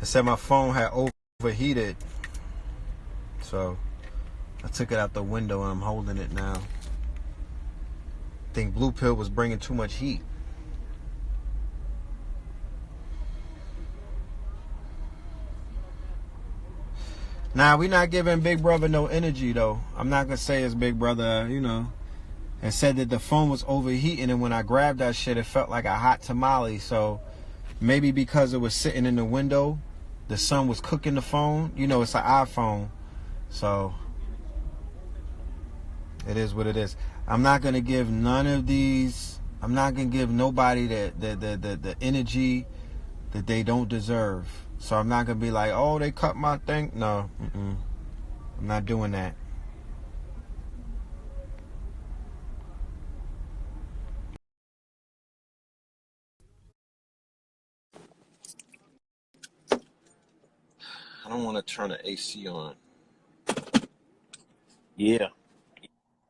said my phone had overheated. So I took it out the window and I'm holding it now. I think Blue Pill was bringing too much heat. Nah, we not giving Big Brother no energy though. I'm not gonna say it's Big Brother, you know. And said that the phone was overheating, and when I grabbed that shit, it felt like a hot tamale. So maybe because it was sitting in the window, the sun was cooking the phone. You know, it's an iPhone. So it is what it is. I'm not gonna give none of these. I'm not gonna give nobody the energy that they don't deserve. So I'm not gonna be like, oh, they cut my thing. No, I'm not doing that. I don't want to turn the AC on. Yeah.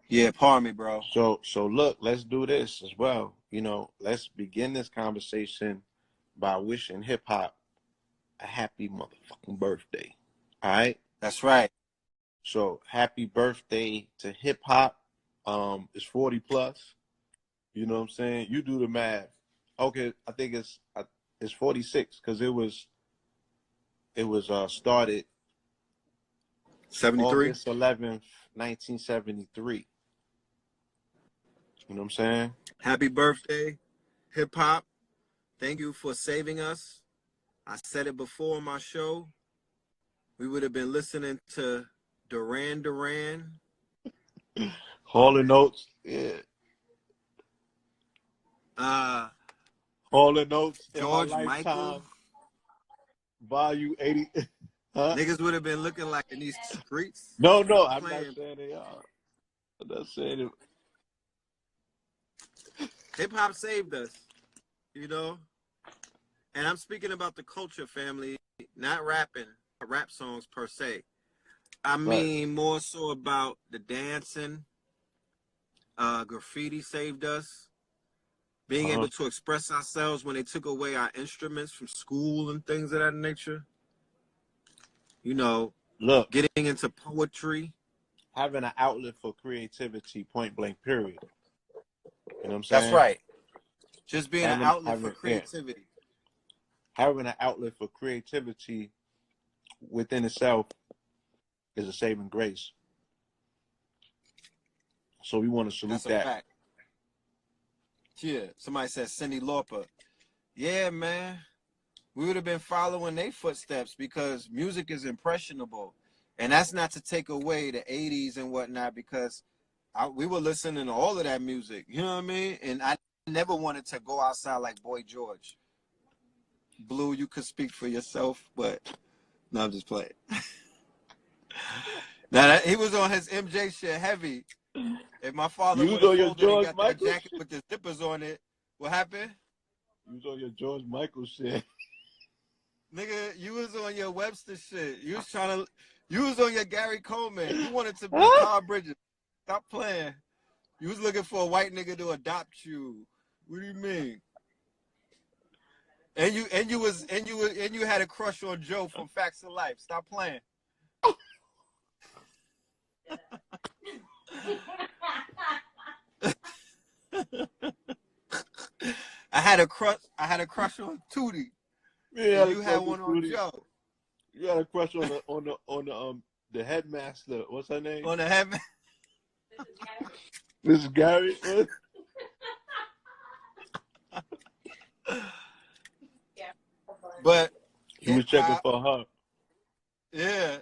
Yeah, pardon me, bro. So look, let's do this as well. You know, let's begin this conversation by wishing hip hop a happy motherfucking birthday. All right? That's right. So happy birthday to hip hop. It's 40 plus. You know what I'm saying? You do the math. Okay, I think it's 46 because it was started 73. August 11th, 1973. You know what I'm saying? Happy birthday, hip hop. Thank you for saving us. I said it before on my show. We would have been listening to Duran Duran. Hall and Oates. Yeah. Hall and Oates. George Michael. Volume 80. Huh? Niggas would have been looking like in these streets. No, I'm not saying they are. I'm not saying it. Hip hop saved us, you know? And I'm speaking about the culture, family, not rap songs per se. I mean, more so about the dancing. Graffiti saved us. Being able to express ourselves when they took away our instruments from school and things of that nature. You know, look, getting into poetry. Having an outlet for creativity, point blank, period. You know what I'm saying? That's right. Just being an outlet for creativity. Yeah. Having an outlet for creativity within itself is a saving grace. So we want to salute that. Fact. Yeah. Somebody said Cyndi Lauper. Yeah, man. We would have been following their footsteps because music is impressionable. And that's not to take away the 80s and whatnot, because we were listening to all of that music. You know what I mean? And I never wanted to go outside like Boy George. Blue, you could speak for yourself, but no, I'm just playing. Now, he was on his MJ shit heavy. If my father would have folded and got that jacket with the zippers on it, what happened? You was on your George Michael shit. Nigga, you was on your Webster shit. You was on your Gary Coleman. You wanted to be Carl Bridges. Stop playing. You was looking for a white nigga to adopt you. What do you mean? And you had a crush on Joe from Facts of Life. Stop playing. I had a crush on Tootie. Yeah, you had one on Joe. You had a crush on the headmaster. What's her name? On the headmaster. Mrs. Gary. But he was checking for her. Yeah.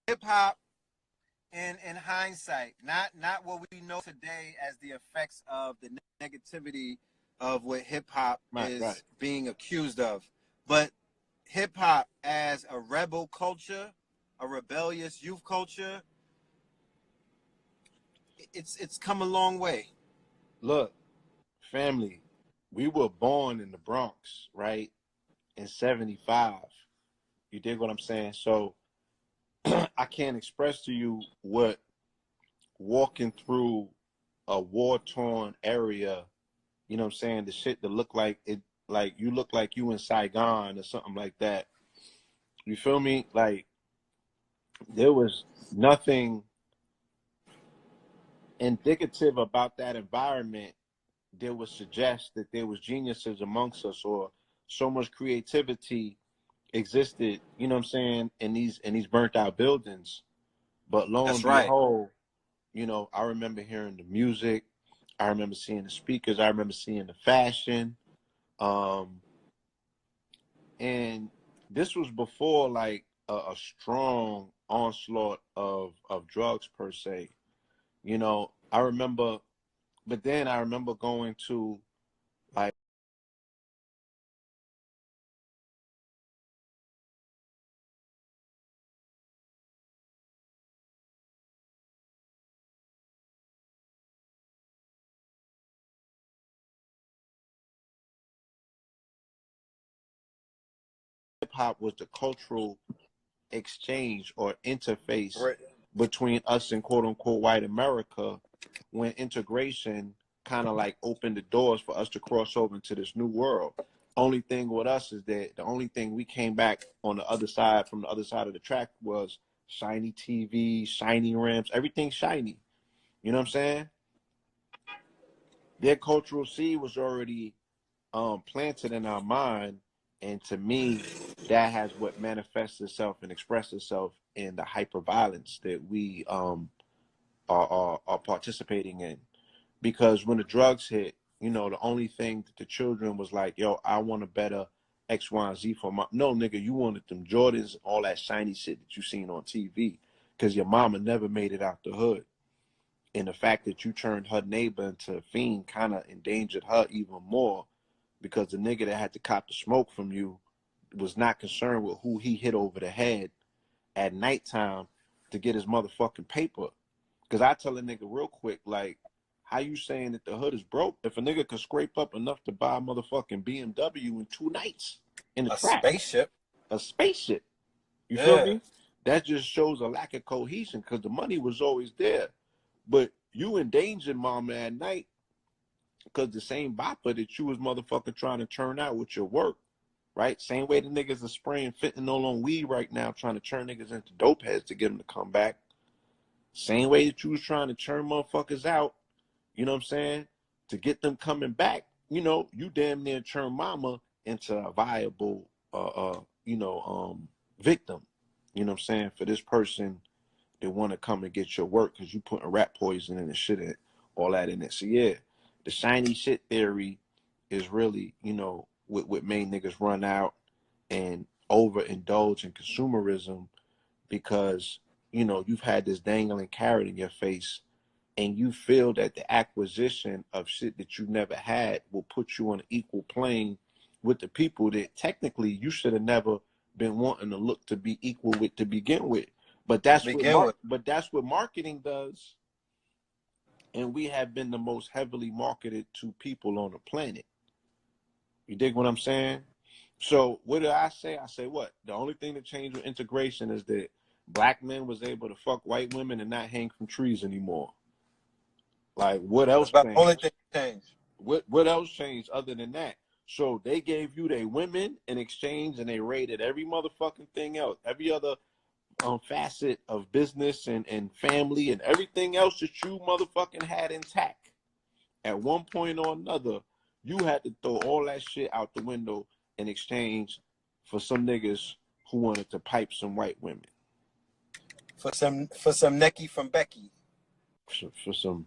Hip hop in hindsight, not what we know today as the effects of the negativity of what hip hop is being accused of, but hip hop as a rebel culture, a rebellious youth culture, it's come a long way. Look, family, we were born in the Bronx, right? In 75. You dig what I'm saying? So I can't express to you what walking through a war-torn area, you know what I'm saying, the shit that looked like it like you look like you in Saigon or something like that. You feel me? Like there was nothing indicative about that environment that would suggest that there was geniuses amongst us or so much creativity existed, you know what I'm saying, in these burnt out buildings. But lo and That's right. behold, you know, I remember hearing the music, I remember seeing the speakers, I remember seeing the fashion. Um, and this was before like a strong onslaught of drugs per se. You know, I remember, but then I remember going to like hip hop was the cultural exchange or interface Right. between us and quote unquote white America, when integration kind of like opened the doors for us to cross over into this new world. Only thing with us is that the only thing we came back on the other side from the other side of the track was shiny TV, shiny rims, everything shiny. You know what I'm saying? Their cultural seed was already planted in our mind, and to me, that has what manifests itself and expresses itself in the hyper violence that we are participating in. Because when the drugs hit, you know, the only thing that the children was like, yo, I want a better X, Y, and Z for my. No, nigga, you wanted them Jordans, all that shiny shit that you seen on TV, because your mama never made it out the hood. And the fact that you turned her neighbor into a fiend kind of endangered her even more, because the nigga that had to cop the smoke from you was not concerned with who he hit over the head at nighttime to get his motherfucking paper. Because I tell a nigga real quick, like, how you saying that the hood is broke if a nigga could scrape up enough to buy a motherfucking BMW in 2 nights in the A trap? spaceship. A spaceship. You feel Yeah. me? That just shows a lack of cohesion because the money was always there. But you endangered mama at night because the same bopper that you was motherfucking trying to turn out with your work, right? Same way the niggas are spraying fentanyl on weed right now, trying to turn niggas into dope heads to get them to come back. Same way that you was trying to churn motherfuckers out, you know what I'm saying, to get them coming back. You know, you damn near churn mama into a viable, victim. You know what I'm saying, for this person that want to come and get your work because you putting rat poison in and shit and all that in it. So yeah, the shiny shit theory is really, you know, what made niggas run out and overindulge in consumerism because, you know, you've had this dangling carrot in your face and you feel that the acquisition of shit that you never had will put you on an equal plane with the people that technically you should have never been wanting to look to be equal with to begin with. But To begin with. that's what marketing does, and we have been the most heavily marketed to people on the planet. You dig what I'm saying? So what did I say? I say what? The only thing that changed with integration is that black men was able to fuck white women and not hang from trees anymore. Like what That's else about the only changed? thing that changed. What else changed other than that? So they gave you their women in exchange, and they raided every motherfucking thing else, every other facet of business and family and everything else that you motherfucking had intact. At one point or another, you had to throw all that shit out the window in exchange for some niggas who wanted to pipe some white women. For some Necky from Becky. For some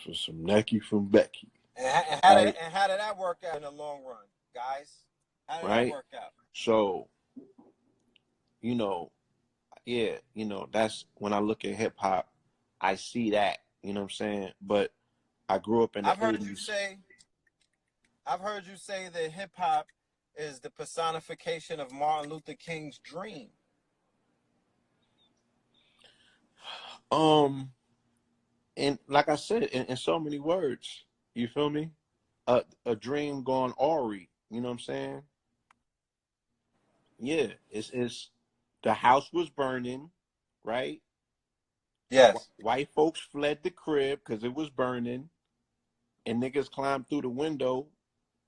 necky from Becky. And Right? how did that work out in the long run, guys? How did that Right? work out? So, you know, yeah, you know, that's when I look at hip hop, I see that, you know what I'm saying? But I grew up in the I've heard you 80s. say I've heard you say that hip hop is the personification of Martin Luther King's dream. And like I said, in so many words, you feel me? A dream gone awry, you know what I'm saying? Yeah, it's the house was burning, right? Yes. White folks fled the crib because it was burning, and niggas climbed through the window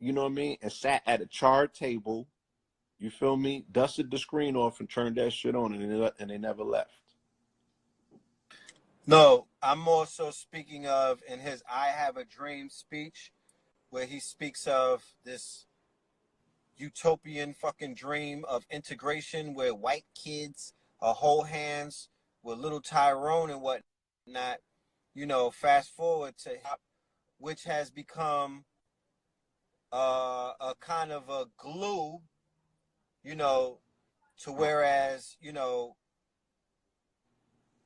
you know what I mean, and sat at a charred table, you feel me, dusted the screen off and turned that shit on, and they never left. No, I'm also speaking of in his "I Have a Dream" speech, where he speaks of this utopian fucking dream of integration where white kids are hold hands with little Tyrone and whatnot. You know, fast forward to hip hop, which has become a kind of a glue, you know, to whereas, you know,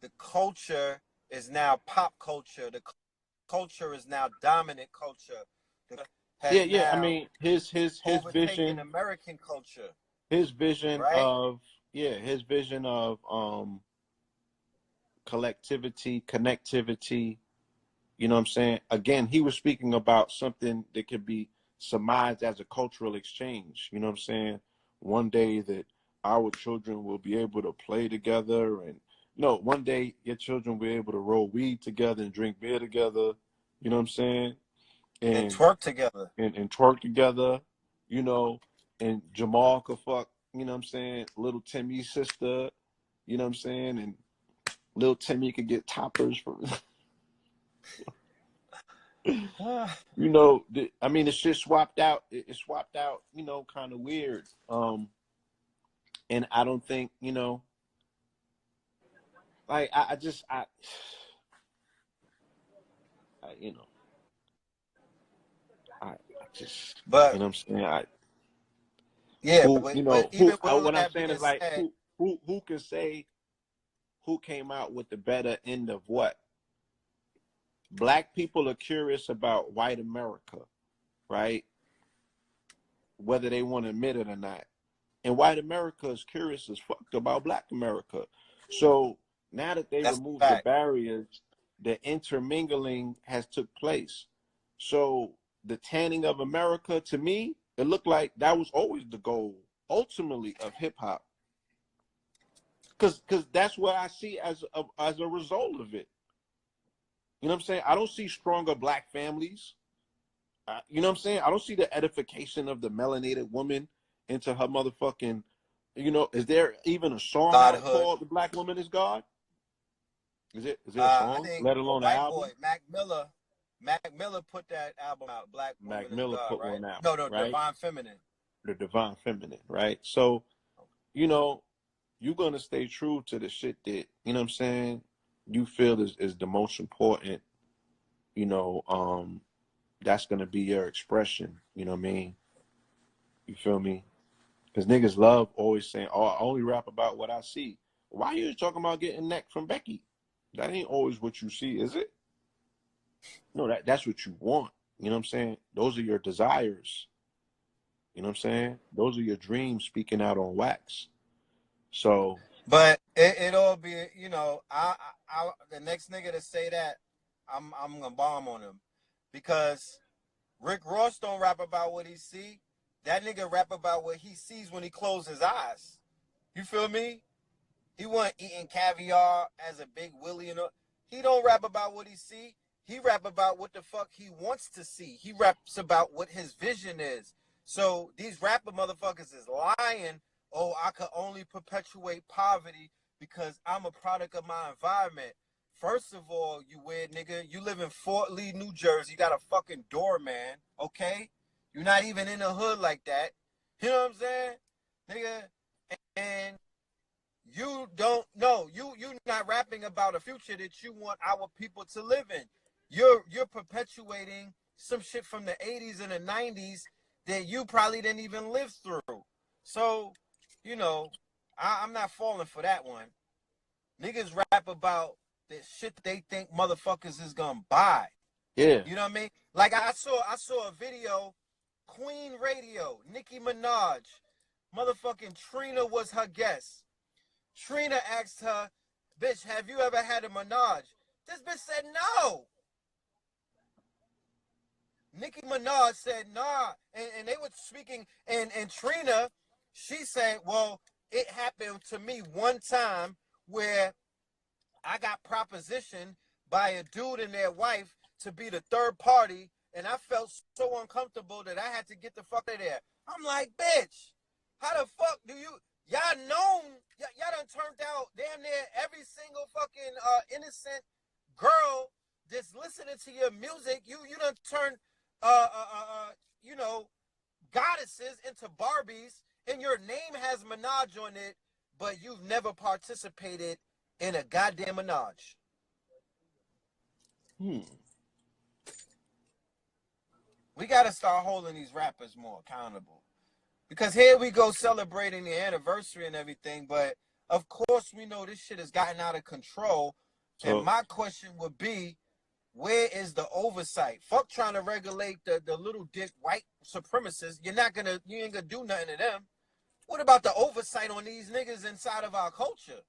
the culture is now pop culture. The culture is now dominant culture. The Yeah, has yeah. I now mean, his overtaken vision, American culture, his vision right? of yeah, his vision of collectivity, connectivity. You know what I'm saying? Again, he was speaking about something that could be surmised as a cultural exchange. You know what I'm saying? One day that our children will be able to play together, and no, one day your children will be able to roll weed together and drink beer together. You know what I'm saying? And And twerk together. and twerk together, you know, and Jamal could fuck, you know what I'm saying, little Timmy's sister, you know what I'm saying, and little Timmy could get toppers from you know, I mean, it's just swapped out. It's swapped out, you know, kind of weird. And I don't think, you know, like you know, I just, you But know, what I'm saying, yeah, who, you but know, even with all of what I'm that saying being is like, said, who can say who came out with the better end of what? Black people are curious about white America, right? Whether they want to admit it or not. And white America is curious as fuck about black America. So now that they that's removed a the fact. barriers, the intermingling has took place. So the tanning of America, to me, it looked like that was always the goal, ultimately, of hip hop. Because that's what I see as a result of it. You know what I'm saying? I don't see stronger black families. You know what I'm saying? I don't see the edification of the melanated woman into her motherfucking. You know, is there even a song out Godhood. called "The Black Woman Is God"? Is it? Is there a I song? think Let a alone an white boy, album. Mac Miller put that album out. Black Mac Woman is Miller God, put right? one out, No, no, right? Divine Feminine. The Divine Feminine, right? So, you know, you're gonna stay true to the shit that you know what I'm saying. You feel is the most important. You know, that's gonna be your expression. You know what I mean? You feel me? Because niggas love always saying, "Oh, I only rap about what I see." Why are you talking about getting neck from Becky? That ain't always what you see, is it? No, that's what you want. You know what I'm saying? Those are your desires. You know what I'm saying? Those are your dreams speaking out on wax. So But it all be, you know, I the next nigga to say that, I'm gonna bomb on him, because Rick Ross don't rap about what he see. That nigga rap about what he sees when he closes his eyes. You feel me? He wasn't eating caviar as a big Willie. He don't rap about what he see. He rap about what the fuck he wants to see. He raps about what his vision is. So these rapper motherfuckers is lying. Oh, I could only perpetuate poverty because I'm a product of my environment. First of all, you weird nigga, you live in Fort Lee, New Jersey. You got a fucking doorman, okay? You're not even in the hood like that. You know what I'm saying? Nigga, and you don't know. You not rapping about a future that you want our people to live in. You're perpetuating some shit from the 80s and the 90s that you probably didn't even live through. So, you know, I'm not falling for that one. Niggas rap about the shit they think motherfuckers is gonna buy. yeah, You know what I mean? Like I saw a video, Queen Radio, Nicki Minaj, motherfucking Trina was her guest. Trina asked her, "Bitch, have you ever had a menage?" This bitch said no. Nicki Minaj said nah, and they were speaking, and Trina, she said, "Well, it happened to me one time where I got propositioned by a dude and their wife to be the third party, and I felt so uncomfortable that I had to get the fuck out of there. I'm like, bitch, how the fuck do you, y'all done turned out damn near every single fucking innocent girl that's listening to your music. You done turned you know, goddesses into Barbies, and your name has Minaj on it, but you've never participated in a goddamn Minaj. We gotta start holding these rappers more accountable. Because here we go celebrating the anniversary and everything, but of course we know this shit has gotten out of control. So, and my question would be, where is the oversight? Fuck trying to regulate the little dick white supremacists. You ain't gonna do nothing to them. What about the oversight on these niggas inside of our culture?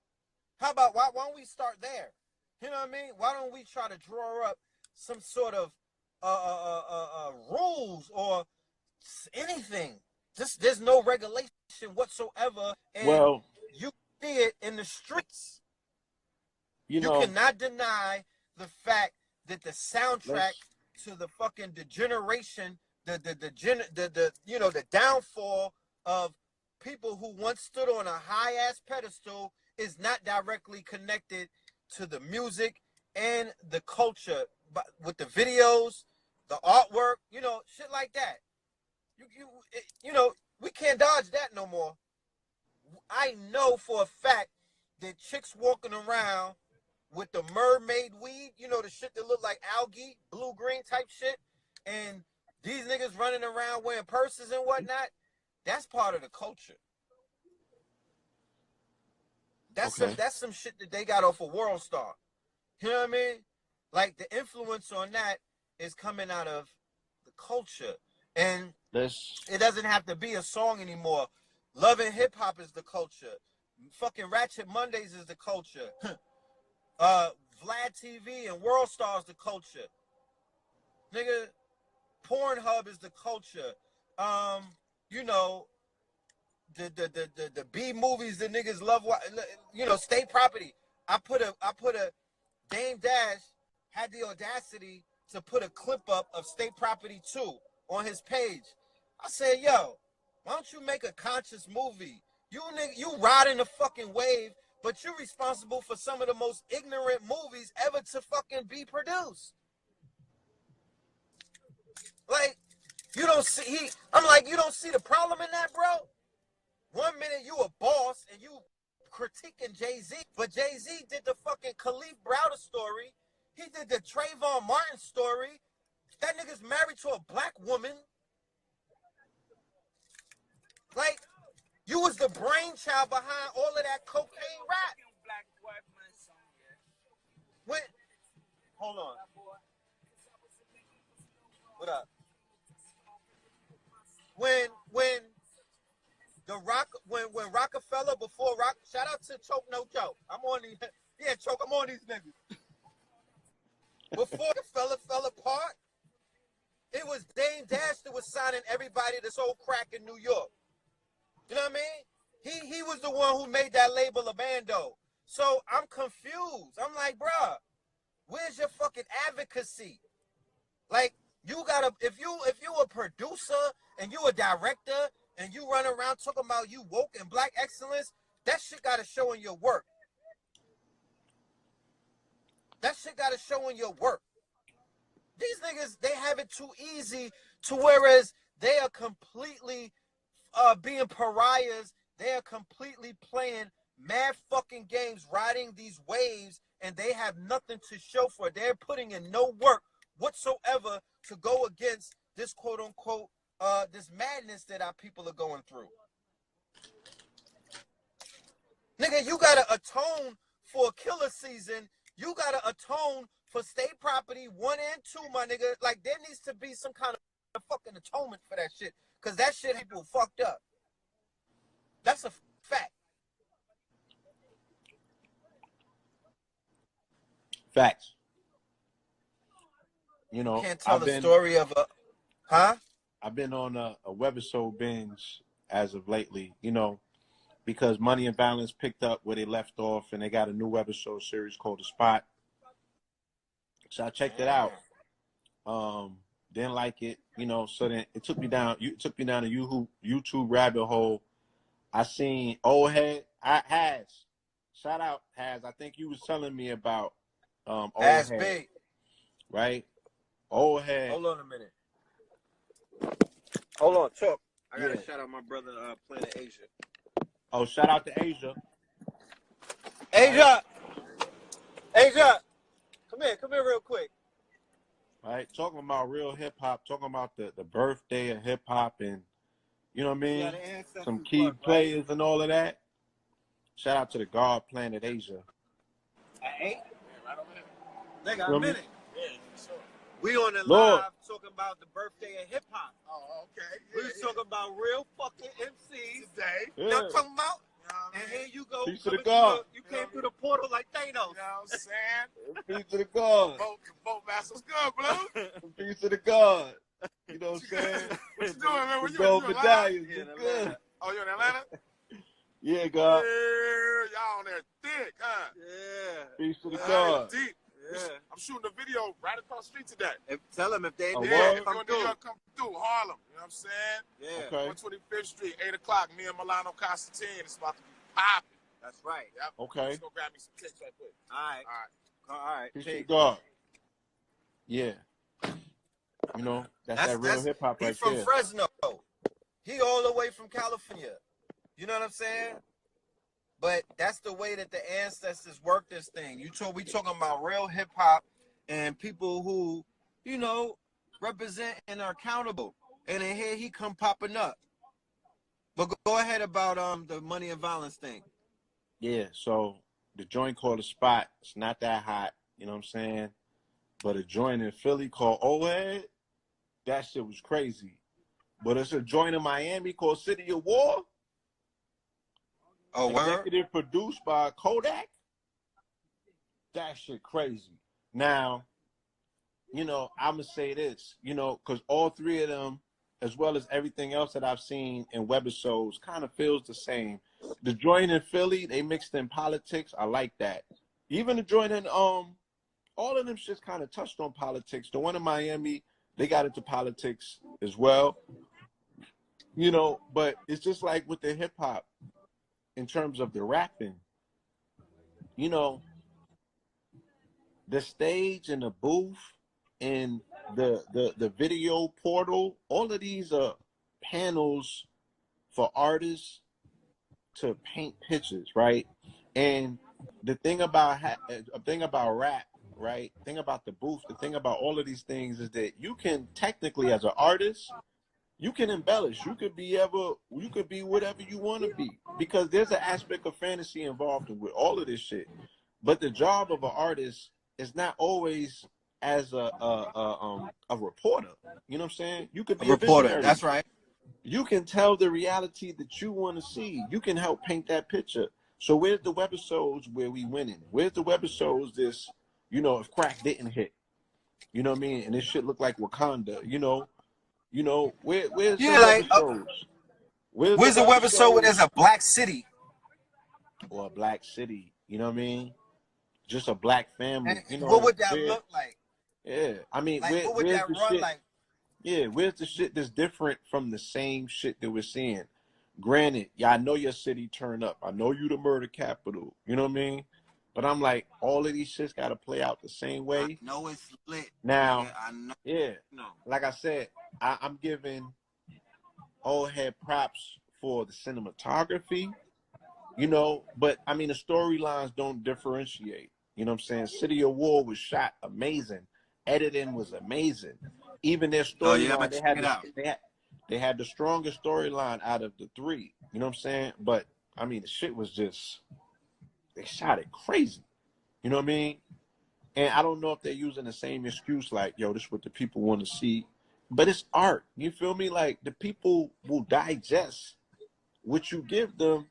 How about, why don't we start there? You know what I mean? Why don't we try to draw up some sort of rules or anything? There's no regulation whatsoever, and you see it in the streets. You cannot deny the fact that the soundtrack to the fucking degeneration, the downfall of people who once stood on a high ass pedestal is not directly connected to the music and the culture, but with the videos, the artwork, shit like that. We can't dodge that no more. I know for a fact that chicks walking around with the mermaid weed, the shit that look like algae, blue-green type shit, and these niggas running around wearing purses and whatnot, that's part of the culture. That's some shit that they got off of World Star. You know what I mean? Like, the influence on that is coming out of the culture. And it doesn't have to be a song anymore. Love and hip hop is the culture. Fucking Ratchet Mondays is the culture. Vlad TV and World Star is the culture. Nigga, Pornhub is the culture. The B movies that niggas love. State Property. I put a Dame Dash had the audacity to put a clip up of State Property 2 on his page. I said, yo, why don't you make a conscious movie? You riding the fucking wave, but you're responsible for some of the most ignorant movies ever to fucking be produced. Like, you don't see the problem in that, bro? 1 minute you a boss and you critiquing Jay-Z, but Jay-Z did the fucking Khalif Browder story. He did the Trayvon Martin story. That nigga's married to a black woman. Like, you was the brainchild behind all of that cocaine rap. Hold on. What up? When Rockefeller before Rock, shout out to Choke No Joke. I'm on these niggas. Before Rockefeller fell apart, it was Dame Dash that was signing everybody that's old crack in New York. You know what I mean? He was the one who made that label a bando. So I'm confused. I'm like, bruh, where's your fucking advocacy? Like, you gotta, if you a producer and you a director and you run around talking about you woke and black excellence, that shit gotta show in your work. That shit gotta show in your work. These niggas, they have it too easy to whereas they are completely being pariahs. They are completely playing mad fucking games, riding these waves, and they have nothing to show for it. They're putting in no work whatsoever to go against this quote unquote this madness that our people are going through. Nigga, you gotta atone for Killer Season. You gotta atone for State Property 1 and 2, my nigga. Like, there needs to be some kind of fucking atonement for that shit. Cause that shit people fucked up. That's a fact. Facts. Can't tell the story of a, huh? I've been on a webisode binge as of lately, because Money and Balance picked up where they left off, and they got a new webisode series called The Spot. So I checked it out. didn't like it, you know. So then it took me down. You took me down a YouTube rabbit hole. I seen old head. Shout out Has. I think you was telling me about old As head, big. right? Old head. Hold on a minute. Hold on, talk. I gotta Yeah. shout out my brother, Planet Asia. Oh, shout out to Asia. Asia, Asia, come here real quick. Right, talking about real hip hop, talking about the birthday of hip hop, and you know what I mean, Yeah, the ancestors some key work, right? players and all of that. Shout out to the God Planet Asia. At 8? Yeah, right over here. Nigga, You know a what I mean? minute. Yeah, sure. We on the Lord. live talking about the birthday of hip hop. Oh, okay. We was talking about real fucking MCs Today. Yeah. Y'all talking about? You know what I And mean? here you go. Peace to the coming God. through you came through the portal like Thanos. You know what I'm saying? Peace to the God. Vote master's good, Blue. Peace to the God. You know what I'm saying? What you doing, man? Where The you gold in Atlanta? medallions. Yeah, You in good? Atlanta. Oh, you in Atlanta? Yeah, God. Yeah, y'all on there thick, huh? Yeah. Peace to the All God. right, deep. Yeah. I'm shooting a video right across the street today. Tell them if they Oh, do Yeah, word? if come you're in through. New York, come through Harlem. You know what I'm saying? Yeah. Okay. 125th Street, 8 o'clock. Me and Milano Constantine. It's about to be popping. That's right. Yep. Okay. Just go grab me some cakes right quick. All right. All right. All right. Peace to the Peace. God. Yeah. You know, that's that real hip hop He right from there. Fresno. He all the way from California. You know what I'm saying? But that's the way that the ancestors work this thing. We talking about real hip hop and people who, you know, represent and are accountable. And then here he come popping up. But go ahead about the money and violence thing. Yeah, so the joint called The Spot. It's not that hot, you know what I'm saying? But a joint in Philly called Old Head, that shit was crazy. But it's a joint in Miami called City of War. Oh, word? Executive produced by Kodak. That shit crazy. Now, you know, I'm going to say this, you know, because all three of them, as well as everything else that I've seen in webisodes, kind of feels the same. The joint in Philly, they mixed in politics. I like that. Even the joint in, all of them shits kind of touched on politics. The one in Miami, they got into politics as well. You know, but it's just like with the hip hop in terms of the rapping, you know, the stage and the booth and the video portal, all of these are panels for artists to paint pictures, right? And the thing about rap, right? The thing about the booth, the thing about all of these things is that you can technically, as an artist, you can embellish. You could be whatever you want to be, because there's an aspect of fantasy involved with all of this shit. But the job of an artist is not always as a reporter. You know what I'm saying? You could be a reporter. visionary. That's right. You can tell the reality that you want to see. You can help paint that picture. So where's the webisodes where we winning? Where's the webisodes this, you know, if crack didn't hit? You know what I mean? And this shit look like Wakanda, you know, where's Yeah, the like webisodes? where's the webisode where there's a black city? Or a black city, you know what I mean? Just a black family. And You know, what would that look like? Yeah, I mean, Like what would where's that the run shit? like? Yeah, where's the shit that's different from the same shit that we're seeing? Granted, yeah, I know your city turned up. I know you the murder capital. You know what I mean? But I'm like, all of these shits got to play out the same way. I know it's lit. Now, nigga. I know. yeah, No. like I said, I'm giving old head props for the cinematography, you know, but I mean, the storylines don't differentiate. You know what I'm saying? City of War was shot amazing. Editing was amazing. Even their Oh yeah, I'm storyline, gonna check it out. they had the strongest storyline out of the three. You know what I'm saying? But I mean, the shit was just, they shot it crazy. You know what I mean? And I don't know if they're using the same excuse like, yo, this is what the people want to see. But it's art. You feel me? Like, the people will digest what you give them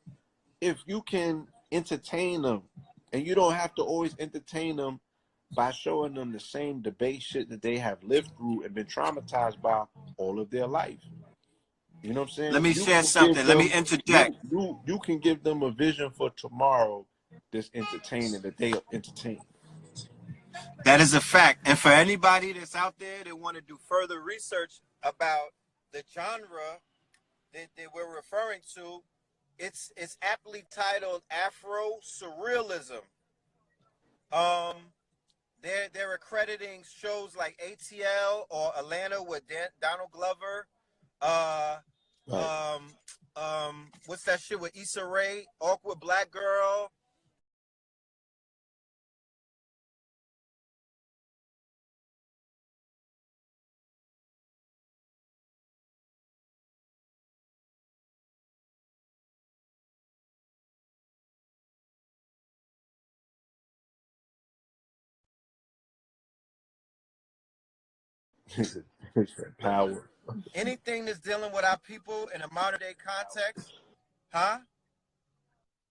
if you can entertain them. And you don't have to always entertain them by showing them the same debate shit that they have lived through and been traumatized by all of their life. You know what I'm saying? Let me share something. Let me interject. You can give them a vision for tomorrow that's entertaining, that they entertain. That is a fact. And for anybody that's out there that want to do further research about the genre that we're referring to, it's aptly titled Afro Surrealism. Um, they're accrediting shows like ATL or Atlanta with Donald Glover. Uh, Right. what's that shit with Issa Rae? Awkward Black Girl. Power. Anything that's dealing with our people in a modern day context, huh?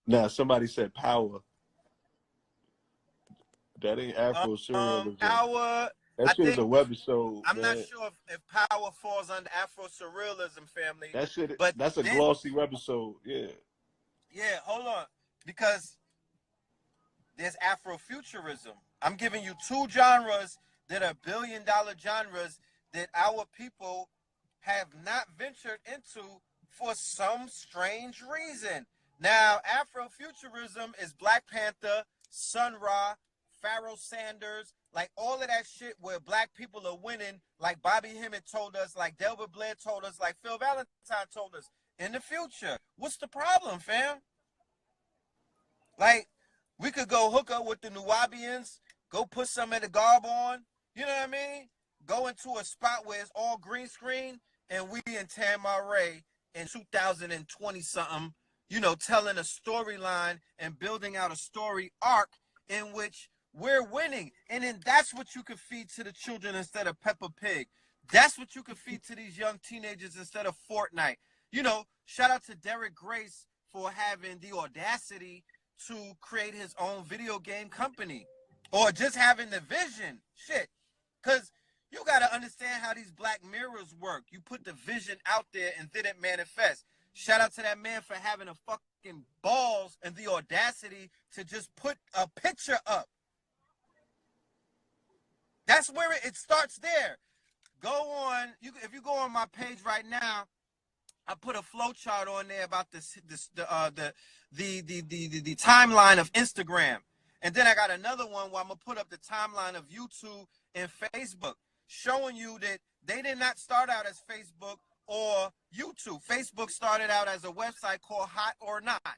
Now somebody said power. That ain't Afro surrealism. Our, That I shit is a think webisode, I'm not man. sure if Power falls under Afro Surrealism, family. That shit. But That's a then, glossy webisode. Yeah. yeah, hold on, because there's Afrofuturism. I'm giving you two genres that are billion-dollar genres that our people have not ventured into for some strange reason. Now, Afrofuturism is Black Panther, Sun Ra, Pharaoh Sanders, like all of that shit where black people are winning, like Bobby Hemmett told us, like Delbert Blair told us, like Phil Valentine told us. In the future, what's the problem, fam? Like, we could go hook up with the Nubians, go put some of the garb on, you know what I mean? Go into a spot where it's all green screen, and we in Tamaray in 2020 something, you know, telling a storyline and building out a story arc in which we're winning. And then that's what you could feed to the children instead of Peppa Pig. That's what you could feed to these young teenagers instead of Fortnite. You know, shout out to Derek Grace for having the audacity to create his own video game company, or just having the vision. Shit, because you got to understand how these Black Mirrors work. You put the vision out there and then it manifests. Shout out to that man for having a fucking balls and the audacity to just put a picture up. That's where it starts there. Go on, if you go on my page right now, I put a flow chart on there about the timeline of Instagram, and then I got another one where I'm gonna put up the timeline of YouTube and Facebook, showing you that they did not start out as Facebook or YouTube. Facebook started out as a website called Hot or Not,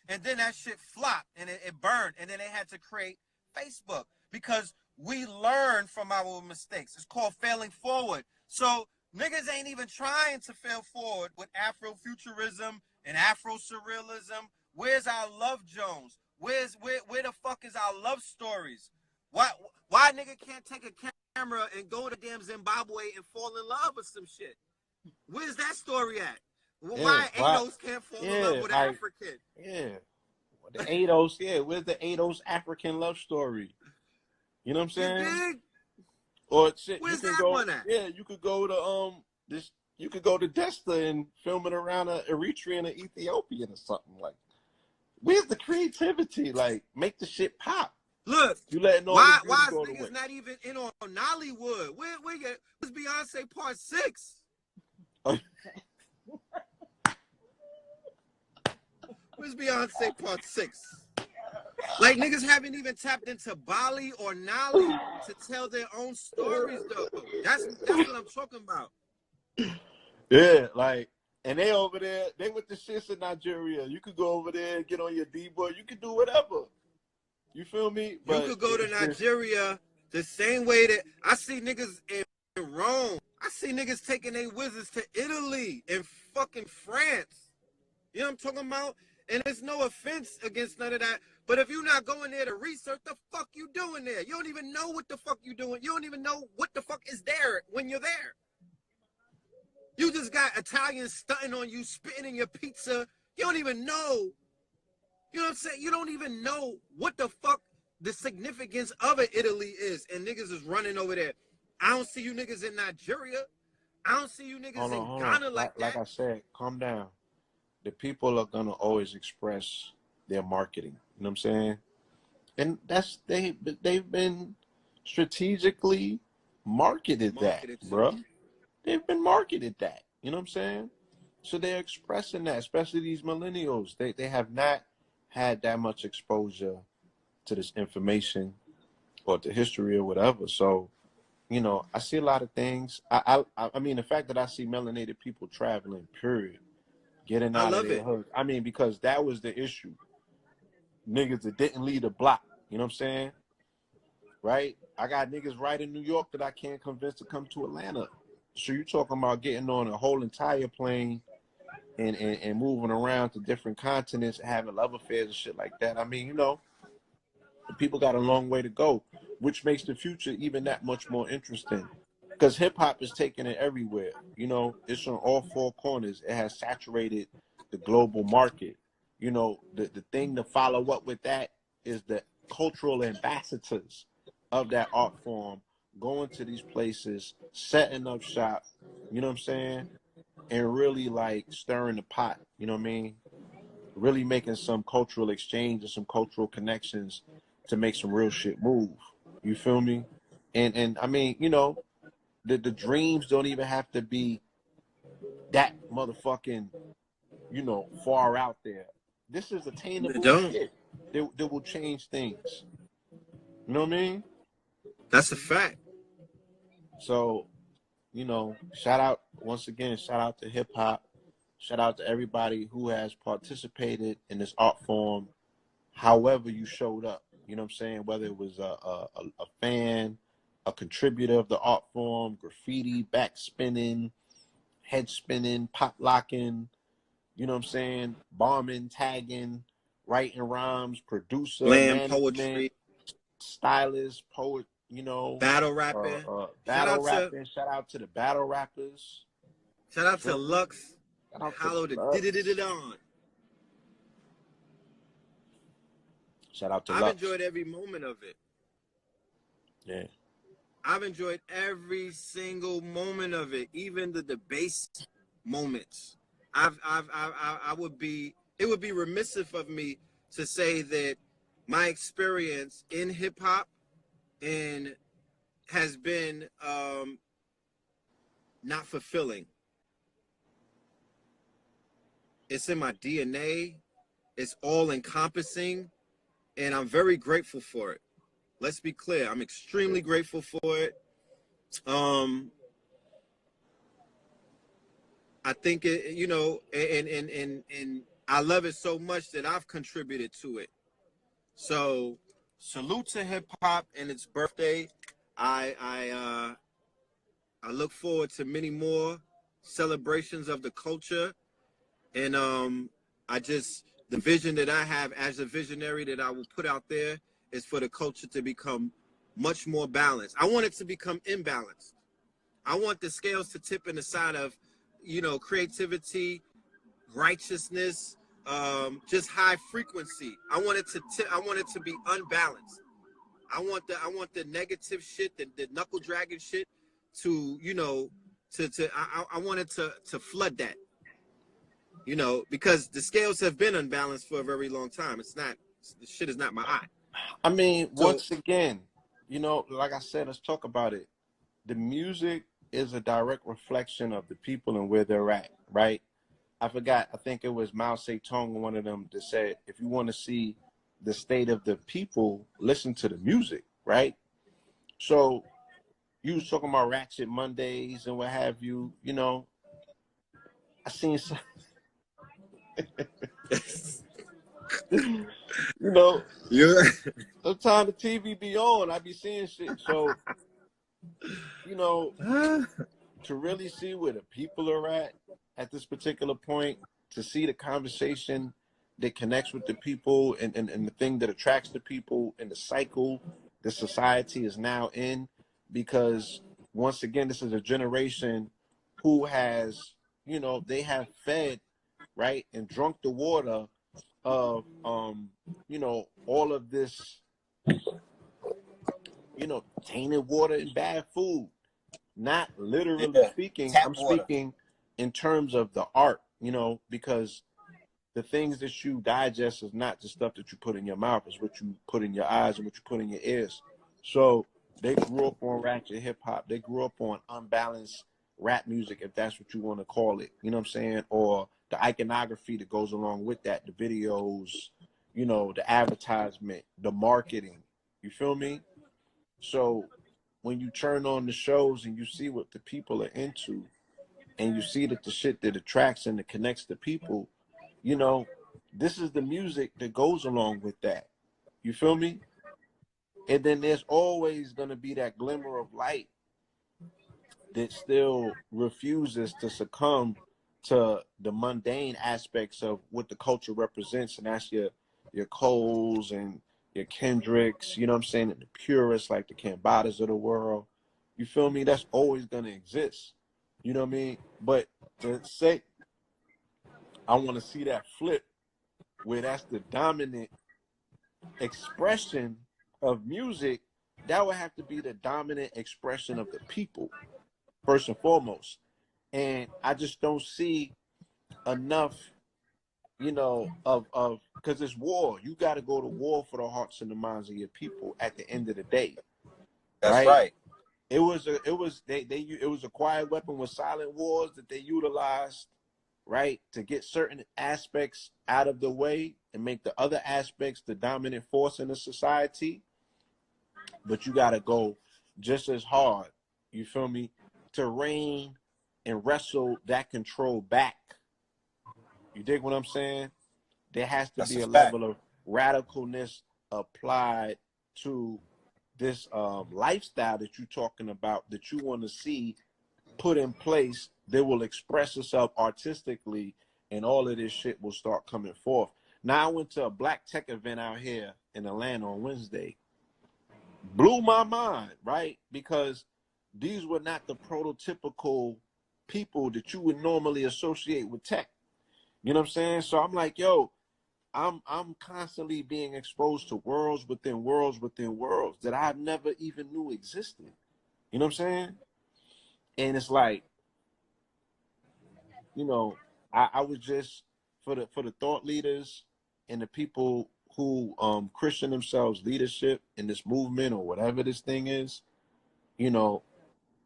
and then that shit flopped and it burned, and then they had to create Facebook because we learn from our mistakes. It's called failing forward. So niggas ain't even trying to fail forward with Afrofuturism and Afro surrealism. Where's our Love Jones? Where the fuck is our love stories? Why nigga can't take a camera and go to damn Zimbabwe and fall in love with some shit? Where's that story at? Why Ados can't fall in love with an African? Yeah. The Ados, yeah. Where's the Ados African love story? You know what I'm saying? Or shit, where's that one at? Yeah, you could go to you could go to Desta and film it around an Eritrean or Ethiopian or something. Like, where's the creativity? Like, make the shit pop. Look, you letting all why is niggas away. Not even in on Nollywood? Where's Beyonce Part 6? Where's Beyonce Part 6? Like, niggas haven't even tapped into Bali or Nolly to tell their own stories, though. That's what I'm talking about. Yeah, like, and they over there, they with the shits in Nigeria. You could go over there and get on your D-boy. You could do whatever. You feel me? But you could go to Nigeria the same way that I see niggas in Rome. I see niggas taking their wizards to Italy and fucking France. You know what I'm talking about? And there's no offense against none of that. But if you're not going there to research, the fuck you doing there? You don't even know what the fuck you doing. You don't even know what the fuck is there when you're there. You just got Italians stunting on you, spitting in your pizza. You don't even know. You know what I'm saying? You don't even know what the fuck the significance of it Italy is. And niggas is running over there. I don't see you niggas in Nigeria. I don't see you niggas in Ghana like that. Like I said, calm down. The people are going to always express their marketing. You know what I'm saying? And they've been strategically marketed that, bro. They've been marketed that. You know what I'm saying? So they're expressing that, especially these millennials. They have not had that much exposure to this information or to history or whatever. So, you know, I see a lot of things. I mean, the fact that I see melanated people traveling, period, getting I out of love their it. hood. I mean, because that was the issue. Niggas that didn't leave the block. You know what I'm saying? Right? I got niggas right in New York that I can't convince to come to Atlanta. So you talking about getting on a whole entire plane and moving around to different continents, having love affairs and shit like that. I mean, you know, people got a long way to go, which makes the future even that much more interesting. Because hip hop is taking it everywhere. You know, it's on all four corners. It has saturated the global market. You know, the thing to follow up with that is the cultural ambassadors of that art form going to these places, setting up shop, you know what I'm saying? And really like stirring the pot, you know what I mean? Really making some cultural exchange and some cultural connections to make some real shit move. You feel me? And I mean, you know, the dreams don't even have to be that motherfucking, you know, far out there. This is They attainable don't. shit that will change things. You know what I mean? That's a fact. So, you know, shout out once again, shout out to hip hop. Shout out to everybody who has participated in this art form, however you showed up. You know what I'm saying? Whether it was a fan, a contributor of the art form, graffiti, back spinning, head spinning, pop locking, you know what I'm saying? Bombing, tagging, writing rhymes, producer, Slam management, poetry, stylist, poet, you know, battle rapping. Shout battle out to rapping. Shout out to the battle rappers. shout out to Lux. Shout out to Hollow the Lux. did it on. Shout out to I've Lux. enjoyed every moment of it. Yeah. I've enjoyed every single moment of it, even the debased moments. I would be, it would be remissive of me to say that my experience in hip hop and has been not fulfilling. It's in my DNA. It's all encompassing, and I'm very grateful for it. Let's be clear. I'm extremely grateful for it. I think it, you know, and I love it so much that I've contributed to it. So, salute to hip hop and its birthday. I I I look forward to many more celebrations of the culture, and I just the vision that I have as a visionary that I will put out there is for the culture to become much more balanced. I want it to become imbalanced. I want the scales to tip in the side of, you know, creativity, righteousness, just high frequency. I want it to I want it to be unbalanced. I want the negative shit, the knuckle dragging shit, to, you know, I want it to flood that, you know, because the scales have been unbalanced for a very long time. It's not, the shit is not my eye. I mean, So once again, you know, like I said, let's talk about it. The music is a direct reflection of the people and where they're at, right? I forgot, I think it was Mao Zedong, one of them, that said, if you want to see the state of the people, listen to the music, right? So you was talking about Ratchet Mondays and what have you, you know, I seen some, you know, yeah, sometimes the TV be on, I be seeing shit. So, you know, to really see where the people are at this particular point, to see the conversation that connects with the people and the thing that attracts the people and the cycle the society is now in, because once again, this is a generation who has, you know, they have fed, right, and drunk the water of, you know, all of this, you know, tainted water and bad food. Not literally yeah, speaking, tap I'm water. speaking in terms of the art, you know, because the things that you digest is not the stuff that you put in your mouth, it's what you put in your eyes and what you put in your ears. So they grew up on ratchet hip hop. They grew up on unbalanced rap music, if that's what you want to call it. You know what I'm saying? Or the iconography that goes along with that, the videos, you know, the advertisement, the marketing. You feel me? So when you turn on the shows and you see what the people are into, and you see that the shit that attracts and that connects the people, you know, this is the music that goes along with that. You feel me? And then there's always going to be that glimmer of light that still refuses to succumb to the mundane aspects of what the culture represents. And that's your Coles and your Kendricks, you know what I'm saying? And the purists like the Cambadas of the world. You feel me? That's always going to exist. You know what I mean? But to say, I want to see that flip where that's the dominant expression of music, that would have to be the dominant expression of the people, first and foremost. And I just don't see enough, you know, of because it's war. You got to go to war for the hearts and the minds of your people at the end of the day. That's right. It was a quiet weapon with silent wars that they utilized, right, to get certain aspects out of the way and make the other aspects the dominant force in the society. But you got to go just as hard, you feel me, to reign and wrestle that control back. You dig what I'm saying? There has to be a level of radicalness applied to this lifestyle that you're talking about, that you want to see put in place that will express itself artistically, and all of this shit will start coming forth. Now, I went to a black tech event out here in Atlanta on Wednesday. Blew my mind, right? Because these were not the prototypical people that you would normally associate with tech. You know what I'm saying? So I'm like, yo, I'm constantly being exposed to worlds within worlds within worlds that I never even knew existed. You know what I'm saying? And it's like, you know, I was just for the thought leaders and the people who Christian themselves leadership in this movement or whatever this thing is, you know,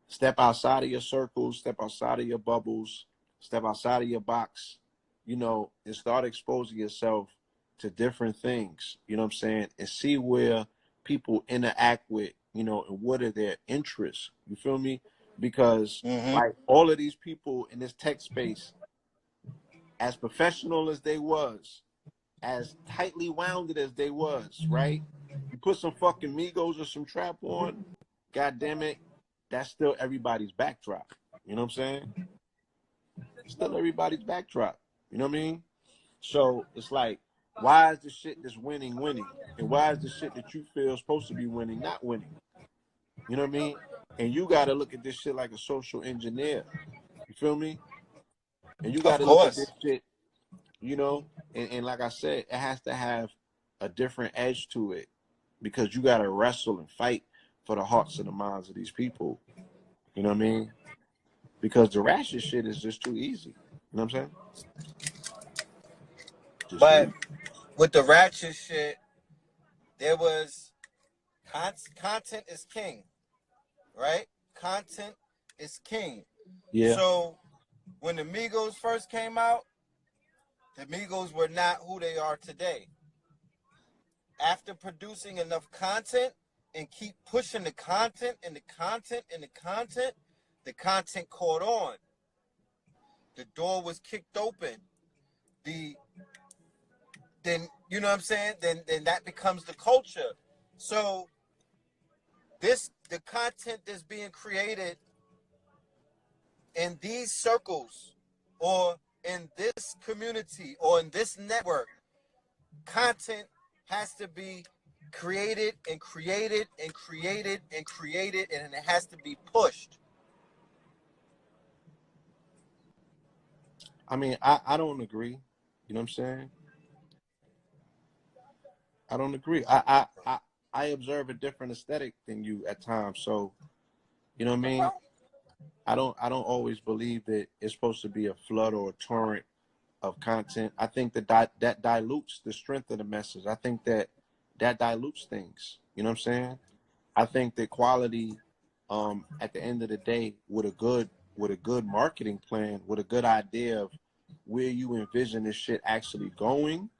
step outside of your circles, step outside of your bubbles, step outside of your box, you know, and start exposing yourself to different things, you know what I'm saying, and see where people interact with, you know, and what are their interests. You feel me? Because like all of these people in this tech space, as professional as they was, as tightly wounded as they was, right? You put some fucking Migos or some trap on, god damn it, that's still everybody's backdrop. You know what I'm saying? Still everybody's backdrop. You know what I mean? So it's like, why is the shit that's winning winning? And why is the shit that you feel is supposed to be winning not winning? You know what I mean? And you got to look at this shit like a social engineer. You feel me? And you got to look at this shit, you know, and like I said, it has to have a different edge to it, because you got to wrestle and fight for the hearts and the minds of these people. You know what I mean? Because the ratchet shit is just too easy. You know what I'm saying? But with the ratchet shit, there was content is king, right? Content is king. Yeah. So when the Migos first came out, the Migos were not who they are today. After producing enough content and keep pushing the content and the content and the content caught on. The door was kicked open. Then you know what I'm saying? Then that becomes the culture. So the content that's being created in these circles or in this community or in this network, content has to be created and created and created and created, and it has to be pushed. I mean, I don't agree. You know what I'm saying? I don't agree. I observe a different aesthetic than you at times. So, you know what I mean? I don't always believe that it's supposed to be a flood or a torrent of content. I think that that dilutes the strength of the message. I think that dilutes things. You know what I'm saying? I think that quality, at the end of the day, with a good marketing plan, with a good idea of where you envision this shit actually going,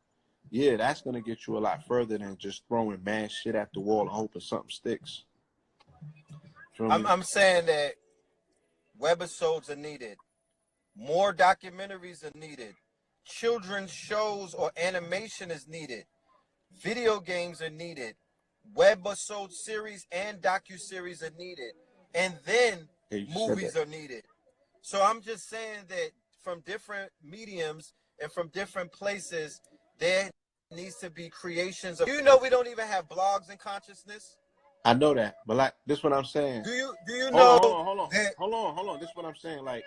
yeah, that's gonna get you a lot further than just throwing mad shit at the wall and hoping something sticks. Feel me? I'm saying that webisodes are needed. More documentaries are needed. Children's shows or animation is needed. Video games are needed. Webisode series and docu-series are needed. And then movies are needed. So I'm just saying that from different mediums and from different places, there needs to be creations of, you know, we don't even have blogs in consciousness. I know that, but like this is what I'm saying. Do you know that? Hold on. This is what I'm saying. Like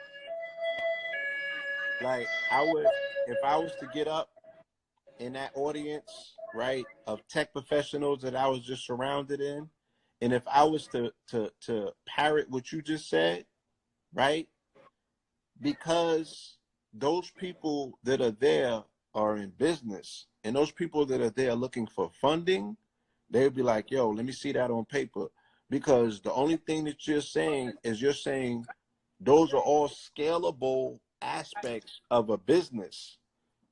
I would, if I was to get up in that audience, right, of tech professionals that I was just surrounded in, and if I was to parrot what you just said, right, because those people that are there are in business, and those people that are there looking for funding, they'd be like, yo, let me see that on paper. Because the only thing that you're saying is you're saying those are all scalable aspects of a business,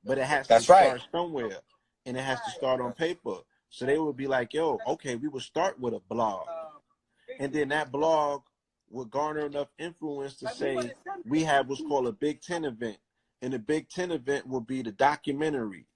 but it has to start somewhere, and it has to start on paper. So they would be like, yo, okay, we would start with a blog, and then that blog would garner enough influence to say we have what's called a Big 10 event, and the Big 10 event will be the documentary.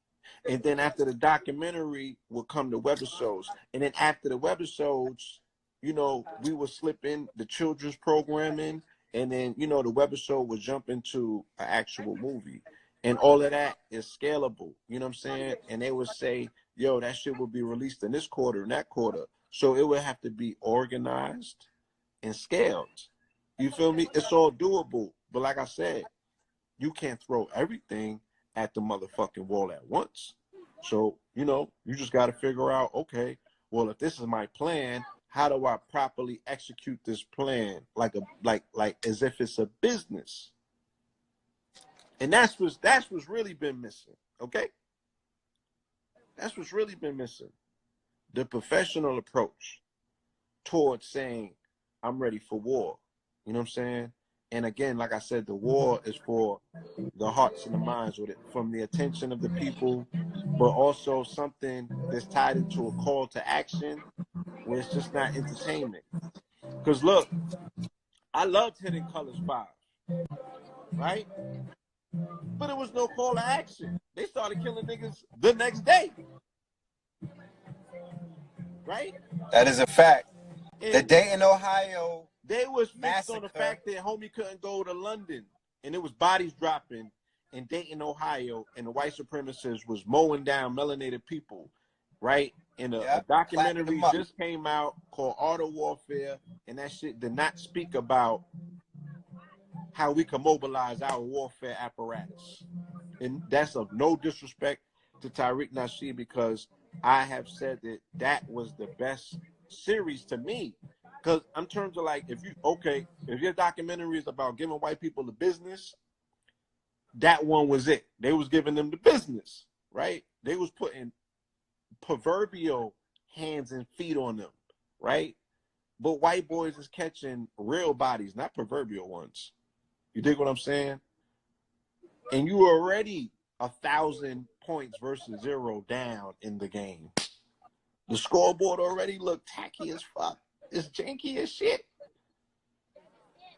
And then after the documentary will come the webisodes. And then after the webisodes, you know, we will slip in the children's programming. And then, you know, the webisode will jump into an actual movie. And all of that is scalable. You know what I'm saying? And they would say, yo, that shit will be released in this quarter and that quarter. So it would have to be organized and scaled. You feel me? It's all doable. But like I said, you can't throw everything at the motherfucking wall at once. So, you know, you just got to figure out, okay, well, if this is my plan, how do I properly execute this plan like as if it's a business? And that's what's really been missing, okay? That's what's really been missing. The professional approach towards saying, I'm ready for war. You know what I'm saying? And again, like I said, the war is for the hearts and the minds with it, from the attention of the people, but also something that's tied into a call to action where it's just not entertainment. Because look, I loved Hidden Colors 5, right? But it was no call to action. They started killing niggas the next day, right? That is a fact. And the Dayton, Ohio they was fixed massacre. on the fact that homie couldn't go to London, and it was bodies dropping in Dayton, Ohio, and the white supremacists was mowing down melanated people, right? And a documentary just came out called Art of Warfare, and that shit did not speak about how we can mobilize our warfare apparatus. And that's of no disrespect to Tariq Nasheed, because I have said that that was the best series to me. Because in terms of like, if your documentary is about giving white people the business, that one was it. They was giving them the business, right? They was putting proverbial hands and feet on them, right? But white boys is catching real bodies, not proverbial ones. You dig what I'm saying? And you were already 1,000 points versus 0 down in the game. The scoreboard already looked tacky as fuck. It's janky as shit.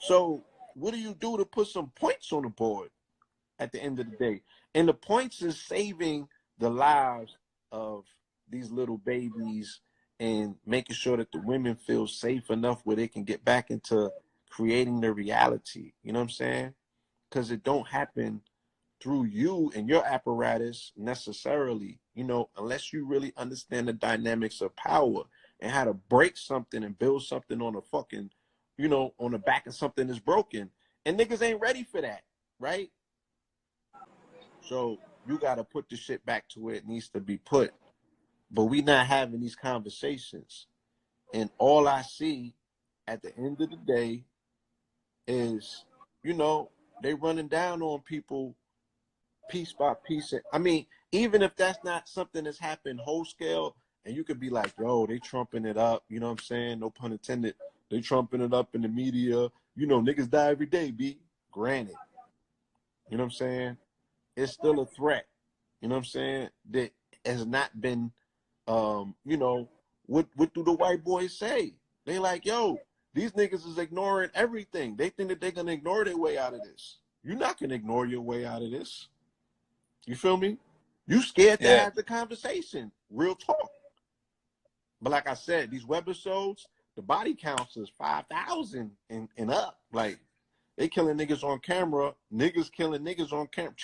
So what do you do to put some points on the board at the end of the day? And the points is saving the lives of these little babies and making sure that the women feel safe enough where they can get back into creating their reality. You know what I'm saying? Because it don't happen through you and your apparatus necessarily, you know, unless you really understand the dynamics of power and how to break something and build something on a fucking, you know, on the back of something that's broken. And niggas ain't ready for that, right? So you got to put the shit back to where it needs to be put. But we not having these conversations. And all I see at the end of the day is, you know, they running down on people piece by piece. I mean, even if that's not something that's happened whole scale, and you could be like, yo, they trumping it up, you know what I'm saying? No pun intended. They trumping it up in the media. You know, niggas die every day, B. Granted. You know what I'm saying? It's still a threat. You know what I'm saying? That has not been, you know, what do the white boys say? They like, yo, these niggas is ignoring everything. They think that they're going to ignore their way out of this. You're not going to ignore your way out of this. You feel me? You scared to have the conversation. Real talk. But like I said, these webisodes, the body counts is 5,000 and up. Like, they killing niggas on camera. Niggas killing niggas on camera.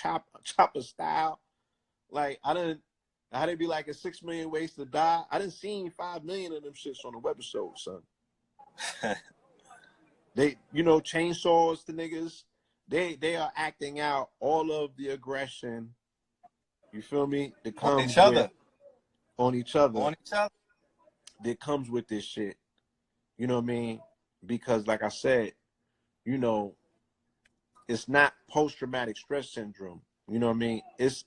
Chopper style. Like, how they be like a 6 million ways to die. I done seen 5 million of them shits on the webisode, son. They, you know, chainsaws to niggas. They are acting out all of the aggression. You feel me? That comes on each other. On each other. On each other. That comes with this shit. You know what I mean? Because like I said, you know, it's not post-traumatic stress syndrome. You know what I mean? It's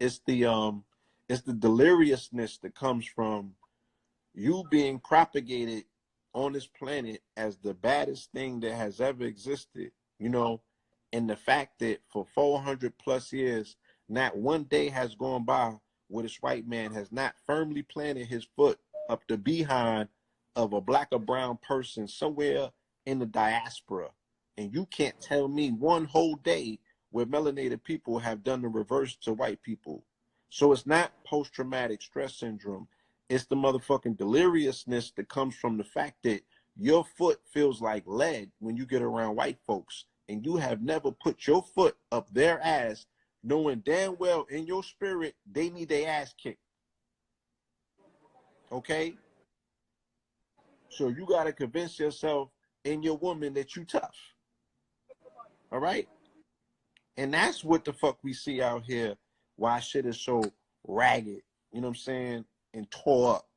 the deliriousness that comes from you being propagated on this planet as the baddest thing that has ever existed, you know, and the fact that for 400 plus years, not one day has gone by where this white man has not firmly planted his foot up the behind of a black or brown person somewhere in the diaspora. And you can't tell me one whole day where melanated people have done the reverse to white people. So it's not post-traumatic stress syndrome. It's the motherfucking deliriousness that comes from the fact that your foot feels like lead when you get around white folks, and you have never put your foot up their ass, knowing damn well in your spirit they need their ass kicked. Okay? So you got to convince yourself and your woman that you tough. All right? And that's what the fuck we see out here, why shit is so ragged, you know what I'm saying, and tore up.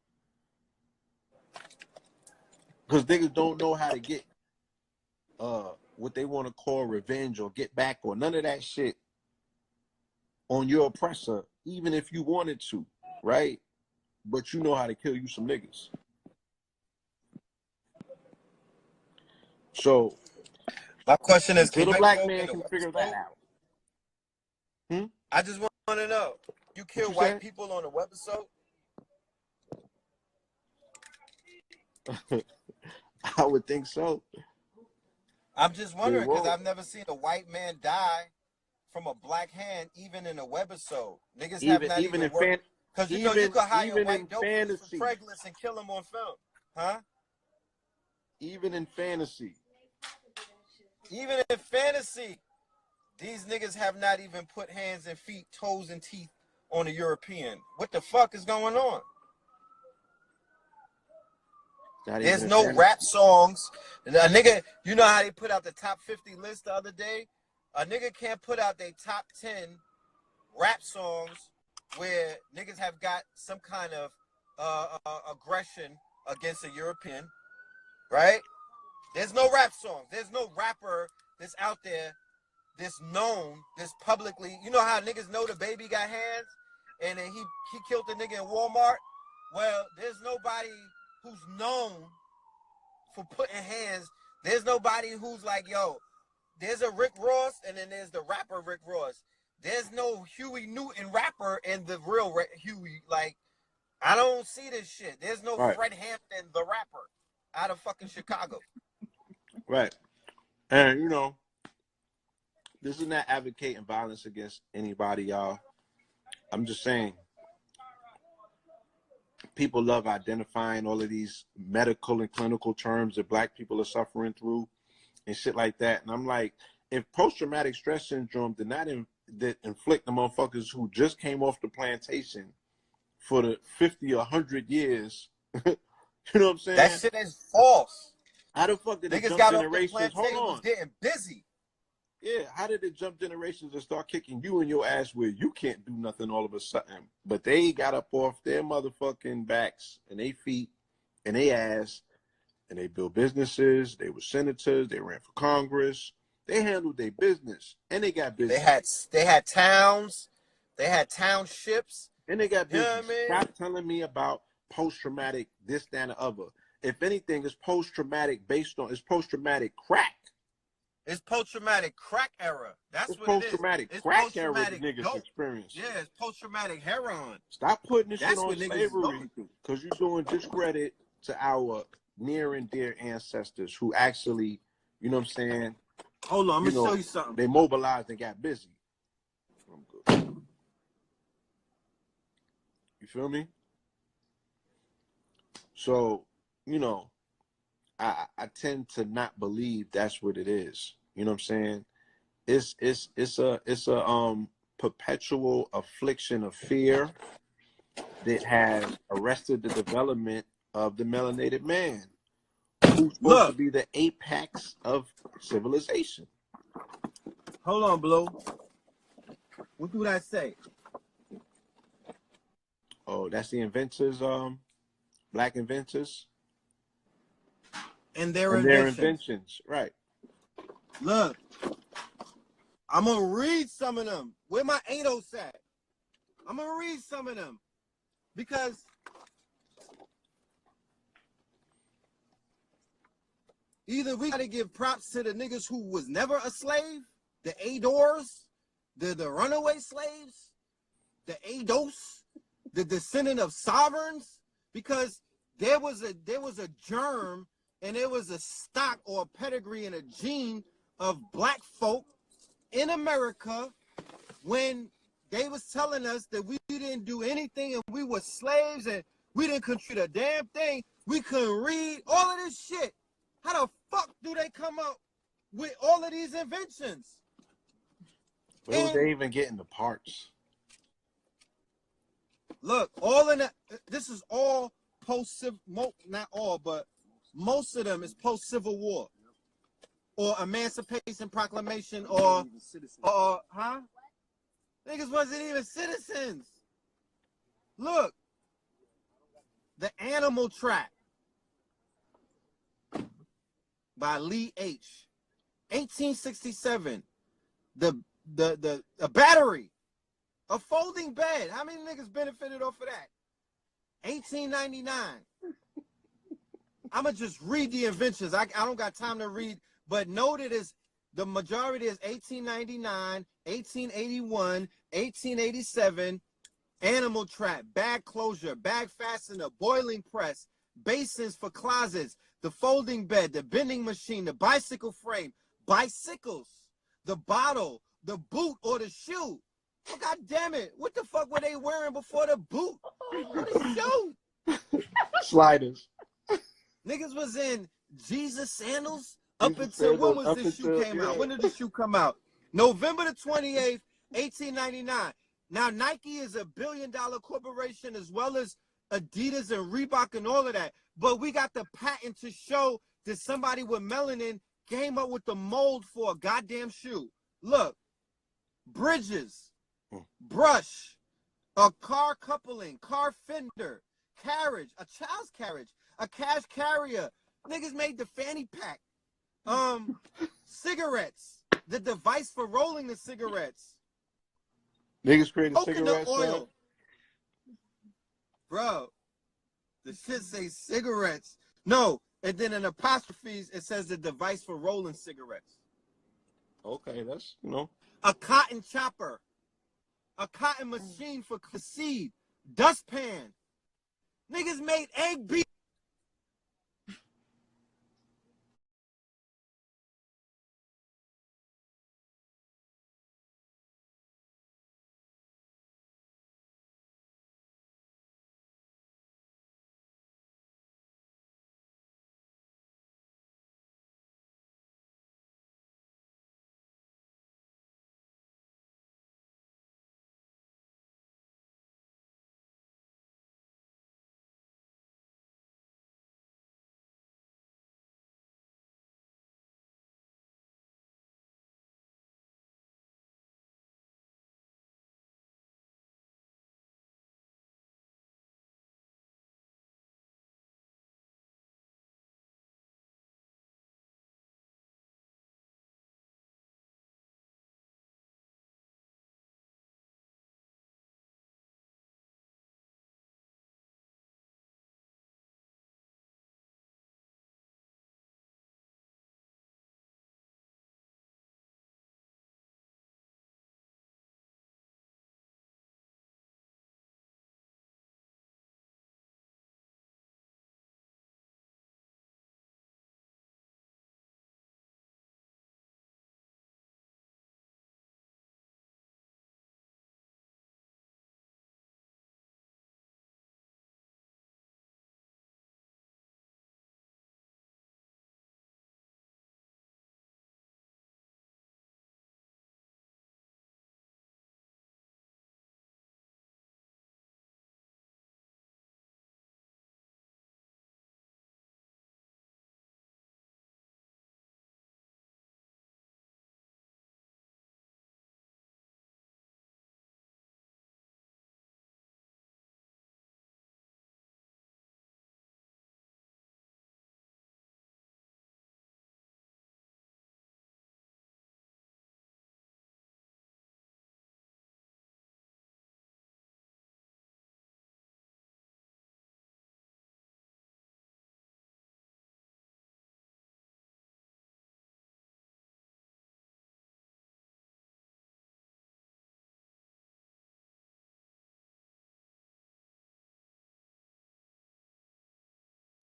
Because niggas don't know how to get what they want to call revenge or get back or none of that shit on your oppressor, even if you wanted to, right? But you know how to kill you some niggas. So my question is, until the black man can figure that out. I just want to know, you kill white people on a webisode? I would think so. I'm just wondering because I've never seen a white man die from a black hand, even in a webisode. Niggas have not even worked. Because you know you could hire a white dope for Craigslist and kill him on film. Huh? Even in fantasy. Even in fantasy, these niggas have not even put hands and feet, toes and teeth on a European. What the fuck is going on? There's no rap songs. A nigga, you know how they put out the top 50 list the other day? A nigga can't put out their top 10 rap songs where niggas have got some kind of aggression against a European, right? There's no rap song. There's no rapper that's out there that's known, that's publicly. You know how niggas know the baby got hands and then he killed the nigga in Walmart? Well, there's nobody who's known for putting hands. There's nobody who's like, yo, there's a Rick Ross and then there's the rapper Rick Ross. There's no Huey Newton rapper and the real Huey. Like, I don't see this shit. There's no Fred Hampton, the rapper, out of fucking Chicago. Right. And, you know, this is not advocating violence against anybody, y'all. I'm just saying, people love identifying all of these medical and clinical terms that black people are suffering through and shit like that. And I'm like, if post-traumatic stress syndrome did not inflict the motherfuckers who just came off the plantation for the 50 or 100 years, you know what I'm saying? That shit is false. How the fuck did niggas got off the plantation was getting busy? Yeah, how did it jump generations and start kicking you in your ass where you can't do nothing all of a sudden? But they got up off their motherfucking backs and their feet and their ass, and they built businesses. They were senators. They ran for Congress. They handled their business, and they got busy. They had towns, they had townships, and they got you know busy. what I mean? Stop telling me about post-traumatic this, that, and the other. If anything, it's post-traumatic it's post-traumatic crack. It's post-traumatic crack era. That's It's what it is. post-traumatic It's crack era the post-traumatic niggas dope. experience. Yeah, it's post-traumatic heroin. Stop putting this shit That's on what niggas is slavery going through. because you're doing discredit to our near and dear ancestors who actually, you know what I'm saying? Hold on, I'm gonna show you something. They mobilized and got busy. I'm good. You feel me? So, you know, I tend to not believe that's what it is. You know what I'm saying? It's a perpetual affliction of fear that has arrested the development of the melanated man, who's supposed to be the apex of civilization. Hold on, Blue. What do I say? Oh, that's the inventors, black inventors. And their inventions. Right. Look, I'm gonna read some of them. Where my 8-0 at? I'm gonna read some of them. Because either we gotta give props to the niggas who was never a slave, the Adors, the runaway slaves, the Ados, the descendant of sovereigns, because there was a germ and there was a stock or a pedigree and a gene of black folk in America when they was telling us that we didn't do anything and we were slaves and we didn't contribute a damn thing. We couldn't read all of this shit. How the fuck do they come up with all of these inventions? Where was they even getting the parts? Look, all in that. This is all post-civil, not all, but most of them is post-Civil War or Emancipation Proclamation or huh? Niggas wasn't even citizens. Look, The Animal Trap by Lee H. 1867. A battery, a folding bed. How many niggas benefited off of that? 1899. I'ma just read the inventions. I don't got time to read, but note it is the majority is 1899, 1881, 1887. Animal trap, bag closure, bag fastener, boiling press, basins for closets, the folding bed, the bending machine, the bicycle frame, bicycles, the bottle, the boot or the shoe. Oh, God damn it. What the fuck were they wearing before the boot or the shoe? Sliders. Niggas was in Jesus sandals up until when was this shoe came out? When did the shoe come out? November the 28th, 1899. Now, Nike is a billion-dollar corporation as well as Adidas and Reebok and all of that. But we got the patent to show that somebody with melanin came up with the mold for a goddamn shoe. Look, bridges, brush, a car coupling, car fender, carriage, a child's carriage, a cash carrier. Niggas made the fanny pack. Cigarettes, the device for rolling the cigarettes. Niggas created Coconut cigarettes, oil. son. Bro, the shit say cigarettes. No, and then in apostrophes, it says the device for rolling cigarettes. Okay, that's, you know. A cotton chopper. A cotton machine for seed. Dustpan. Niggas made egg beat.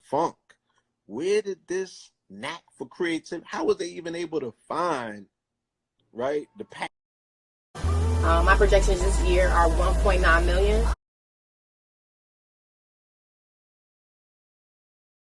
funk. Where did this knack for creativity? How was they even able to find, right, the pack? My projections this year are 1.9 million.